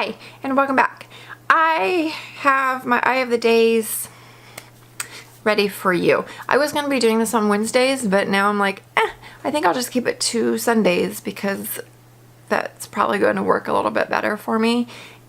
Hi, and welcome back. I have my Eye of the Days ready for you. I was going to be doing this on Wednesdays, but now I'm like, I think I'll just keep it to Sundays because that's probably going to work a little bit better for me.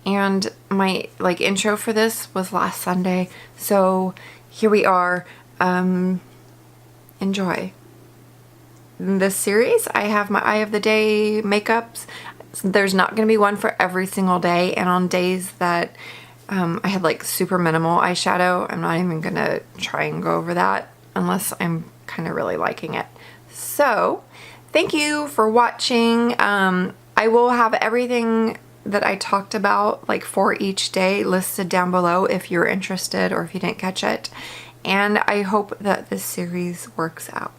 And my intro for this was last Sunday, so here we are. Enjoy. In this series, I have my Eye of the Day makeups. There's not going to be one for every single day, and on days that I had like super minimal eyeshadow, I'm not even going to try and go over that unless I'm kind of really liking it. So thank you for watching. I will have everything that I talked about like for each day listed down below if you're interested or if you didn't catch it, and I hope that this series works out.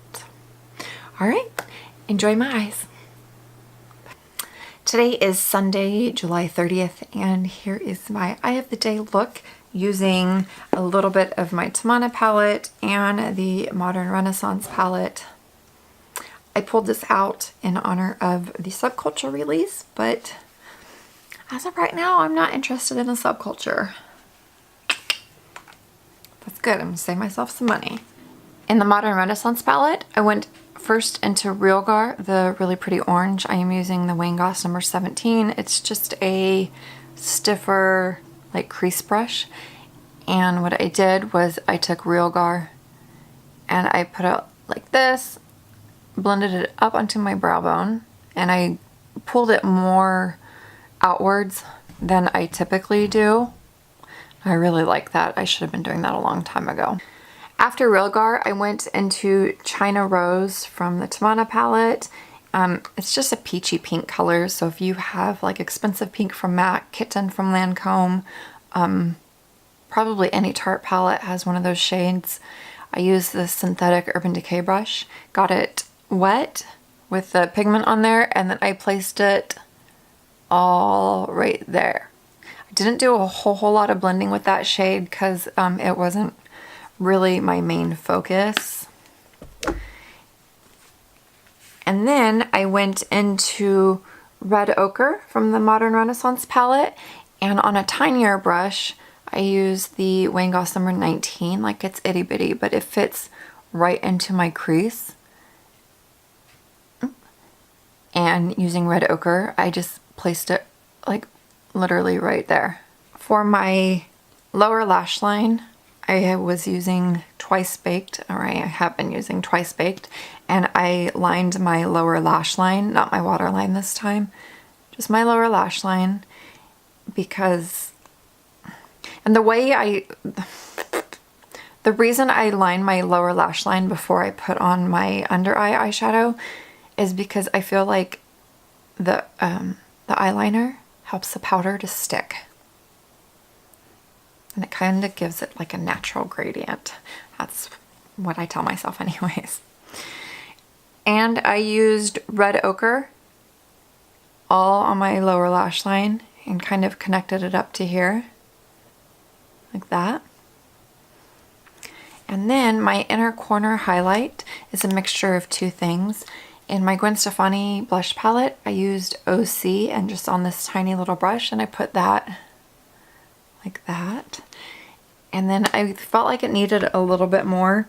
All right, enjoy my eyes. Today is Sunday, July 30th, and here is my Eye of the Day look using a little bit of my Tamana palette and the Modern Renaissance palette. I pulled this out in honor of the Subculture release, but as of right now, I'm not interested in a Subculture. That's good, I'm gonna save myself some money. In the Modern Renaissance palette, I went first into Realgar, the really pretty orange. I am using the Wayne Goss number 17. It's just a stiffer like crease brush. And what I did was I took Realgar and I put it like this, blended it up onto my brow bone, and I pulled it more outwards than I typically do. I really like that. I should have been doing that a long time ago. After Realgar, I went into China Rose from the Tamana palette. It's just a peachy pink color, so if you have like expensive pink from MAC, Kitten from Lancome, probably any Tarte palette has one of those shades. I used this synthetic Urban Decay brush, got it wet with the pigment on there, and then I placed it all right there. I didn't do a whole lot of blending with that shade because it wasn't really my main focus. And then I went into Red Ochre from the Modern Renaissance palette, and on a tinier brush I used the Wayne Goss number 19. Like, it's itty bitty, but it fits right into my crease. And using Red Ochre, I just placed it like literally right there. For my lower lash line, I was using Twice Baked, or I have been using Twice Baked, and I lined my lower lash line, not my waterline this time, just my lower lash line, because, and the reason I line my lower lash line before I put on my under eye eyeshadow is because I feel like the eyeliner helps the powder to stick. And it kind of gives it like a natural gradient. That's what I tell myself anyways. And I used Red Ochre all on my lower lash line and kind of connected it up to here. Like that. And then my inner corner highlight is a mixture of two things. In my Gwen Stefani blush palette, I used OC and just on this tiny little brush, and I put that like that. And then I felt like it needed a little bit more,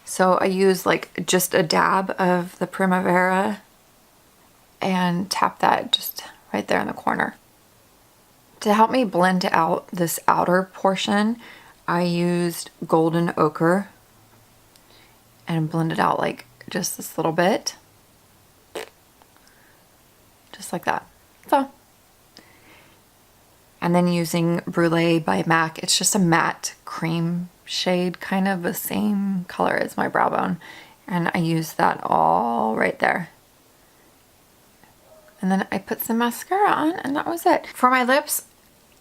so I used like just a dab of the Primavera and tapped that just right there in the corner. To help me blend out this outer portion, I used Golden Ochre and blended out like just this little bit, just like that. So. And then using Brulee by MAC, it's just a matte cream shade, kind of the same color as my brow bone. And I used that all right there. And then I put some mascara on, and that was it. For my lips,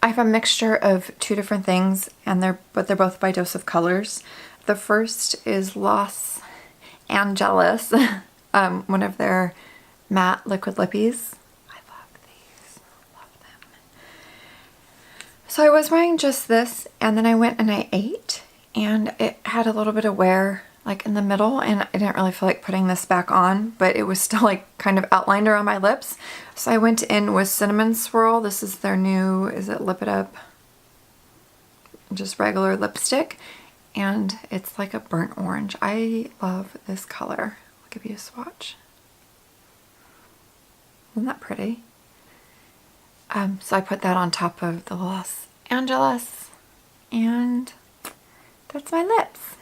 I have a mixture of two different things, and they're both by Dose of Colors. The first is Los Anjealous, one of their matte liquid lippies. So I was wearing just this, and then I went and I ate, and it had a little bit of wear like in the middle, and I didn't really feel like putting this back on, but it was still like kind of outlined around my lips. So I went in with Cinnamon Swirl. This is their new, is it Lip It Up? Just regular lipstick. And it's like a burnt orange. I love this color. I'll give you a swatch. Isn't that pretty? So I put that on top of the Los Angeles, and that's my lips.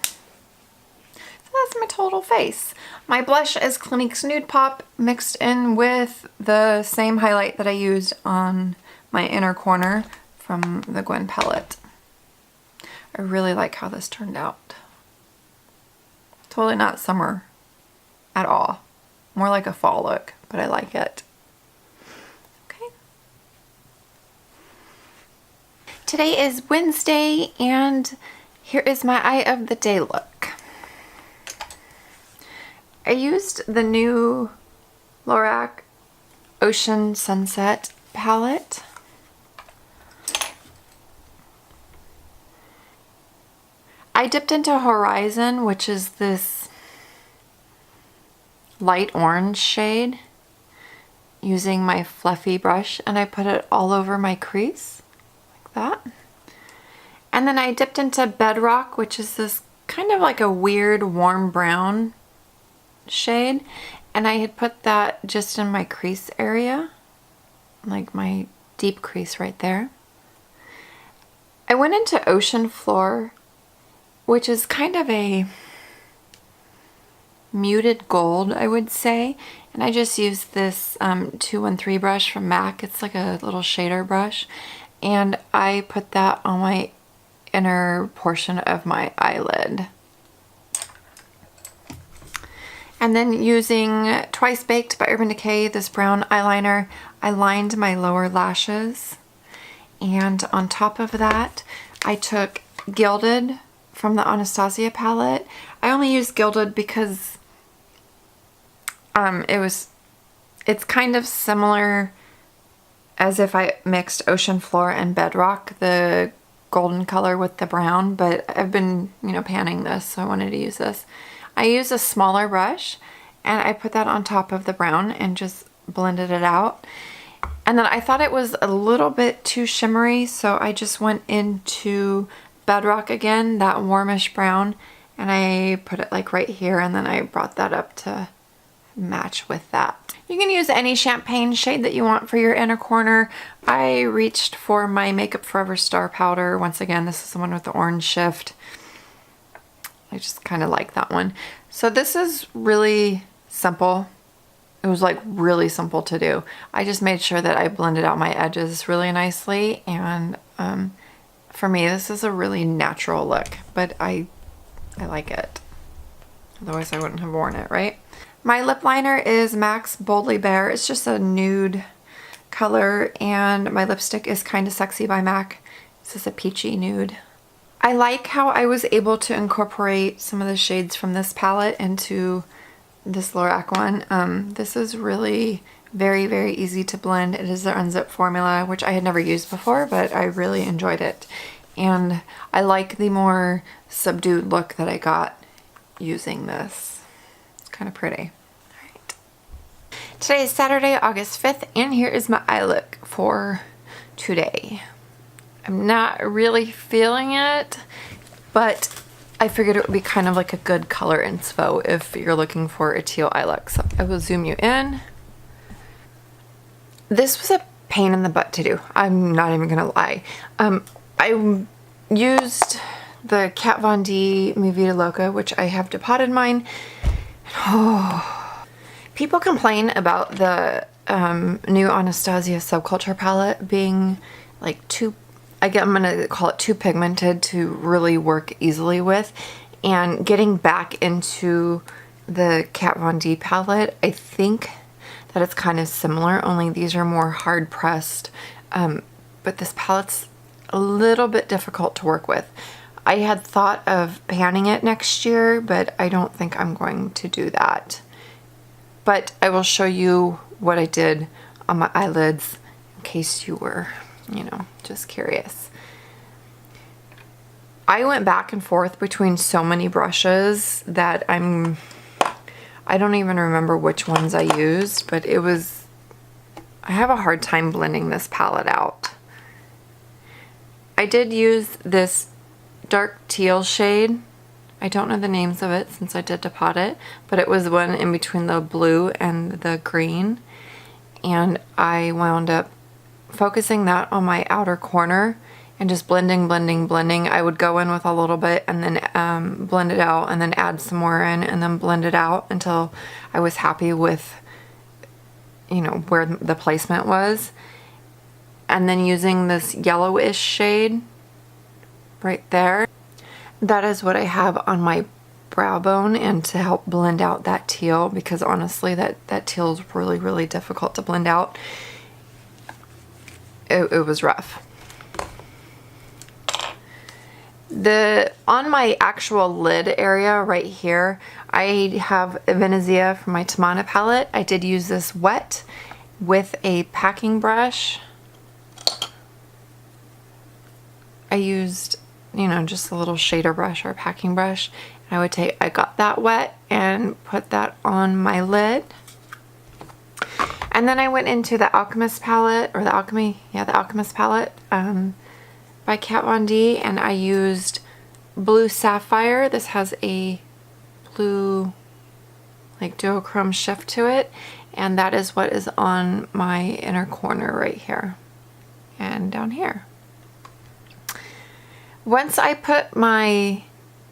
So that's my total face. My blush is Clinique's Nude Pop mixed in with the same highlight that I used on my inner corner from the Gwen palette. I really like how this turned out. Totally not summer at all. More like a fall look, but I like it. Okay. Today is Wednesday, and here is my eye of the day look. I used the new LORAC Ocean Sunset palette. I dipped into Horizon, which is this light orange shade, using my fluffy brush, and I put it all over my crease, like that. And then I dipped into Bedrock, which is this kind of like a weird warm brown shade, and I had put that just in my crease area, like my deep crease right there. I went into Ocean Floor, which is kind of a muted gold, I would say. And I just used this 213 brush from MAC. It's like a little shader brush. And I put that on my inner portion of my eyelid. And then using Twice Baked by Urban Decay, this brown eyeliner, I lined my lower lashes. And on top of that, I took Gilded from the Anastasia palette. I only used Gilded because it's kind of similar as if I mixed Ocean Floor and Bedrock, the golden color with the brown, but I've been, you know, panning this, so I wanted to use this. I used a smaller brush, and I put that on top of the brown and just blended it out. And then I thought it was a little bit too shimmery, so I just went into Bedrock again, that warmish brown, and I put it like right here, and then I brought that up to match with that. You can use any champagne shade that you want for your inner corner. I reached for my Makeup Forever Star Powder. Once again, this is the one with the orange shift. I just kind of like that one. So this is really simple. It was like really simple to do. I just made sure that I blended out my edges really nicely, and for me, this is a really natural look, but I like it. Otherwise, I wouldn't have worn it, right? My lip liner is MAC's Boldly Bare. It's just a nude color, and my lipstick is Kinda Sexy by MAC. This is a peachy nude. I like how I was able to incorporate some of the shades from this palette into this LORAC one. This is really very, very easy to blend. It is their Unzip formula, which I had never used before, but I really enjoyed it. And I like the more subdued look that I got using this. It's kind of pretty. All right. Today is Saturday, August 5th, and here is my eye look for today. I'm not really feeling it, but I figured it would be kind of like a good color inspo if you're looking for a teal eye look. So I will zoom you in. This was a pain in the butt to do. I'm not even gonna lie. I used the Kat Von D Mi Vida Loca, which I have depotted mine. Oh. People complain about the new Anastasia Subculture palette being like too, I'm gonna call it too pigmented to really work easily with. And getting back into the Kat Von D palette, I think that it's kind of similar, only these are more hard pressed, but this palette's a little bit difficult to work with. I had thought of panning it next year, but I don't think I'm going to do that. But I will show you what I did on my eyelids in case you were, you know, just curious. I went back and forth between so many brushes that I don't even remember which ones I used, but I have a hard time blending this palette out. I did use this dark teal shade. I don't know the names of it since I did depot it, but it was one in between the blue and the green. And I wound up focusing that on my outer corner and just blending. I would go in with a little bit and then blend it out and then add some more in and then blend it out until I was happy with, you know, where the placement was. And then using this yellowish shade right there, that is what I have on my brow bone, and to help blend out that teal, because honestly that teal is really, really difficult to blend out. It was rough. On my actual lid area right here, I have Venezia from my Tamana palette. I did use this wet with a packing brush. I used, you know, just a little shader brush or packing brush. I got that wet and put that on my lid. And then I went into the Alchemist palette, or the Alchemist palette by Kat Von D, and I used Blue Sapphire. This has a blue like duochrome shift to it, and that is what is on my inner corner right here and down here. Once I put my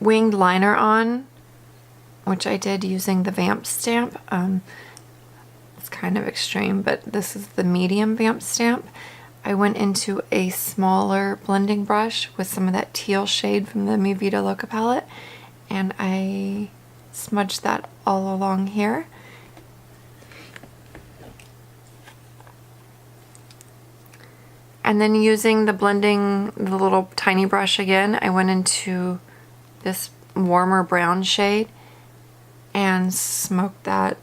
winged liner on, which I did using the Vamp stamp, it's kind of extreme, but this is the medium Vamp stamp. I went into a smaller blending brush with some of that teal shade from the D MI VIDA LOCA palette, and I smudged that all along here. And then using the little tiny brush again, I went into this warmer brown shade and smoked that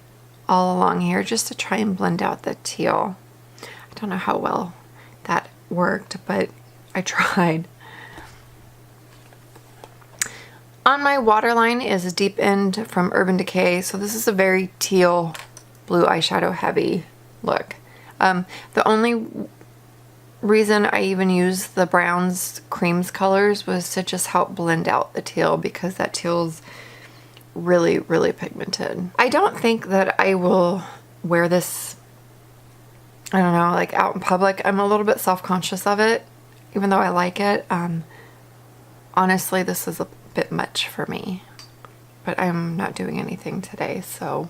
all along here just to try and blend out the teal. I don't know how well that worked, but I tried. On my waterline is Deep End from Urban Decay. So this is a very teal blue eyeshadow heavy look. The only reason I even used the browns, creams colors was to just help blend out the teal, because that teal's really, really pigmented. I don't think that I will wear this, I don't know, like out in public. I'm a little bit self-conscious of it, even though I like it. Honestly, this is a bit much for me, but I'm not doing anything today, so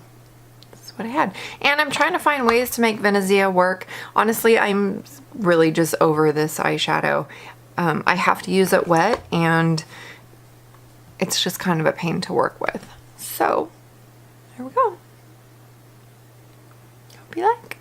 this is what I had. And I'm trying to find ways to make Venezia work. Honestly, I'm really just over this eyeshadow. I have to use it wet, and it's just kind of a pain to work with. So there we go. Hope you like.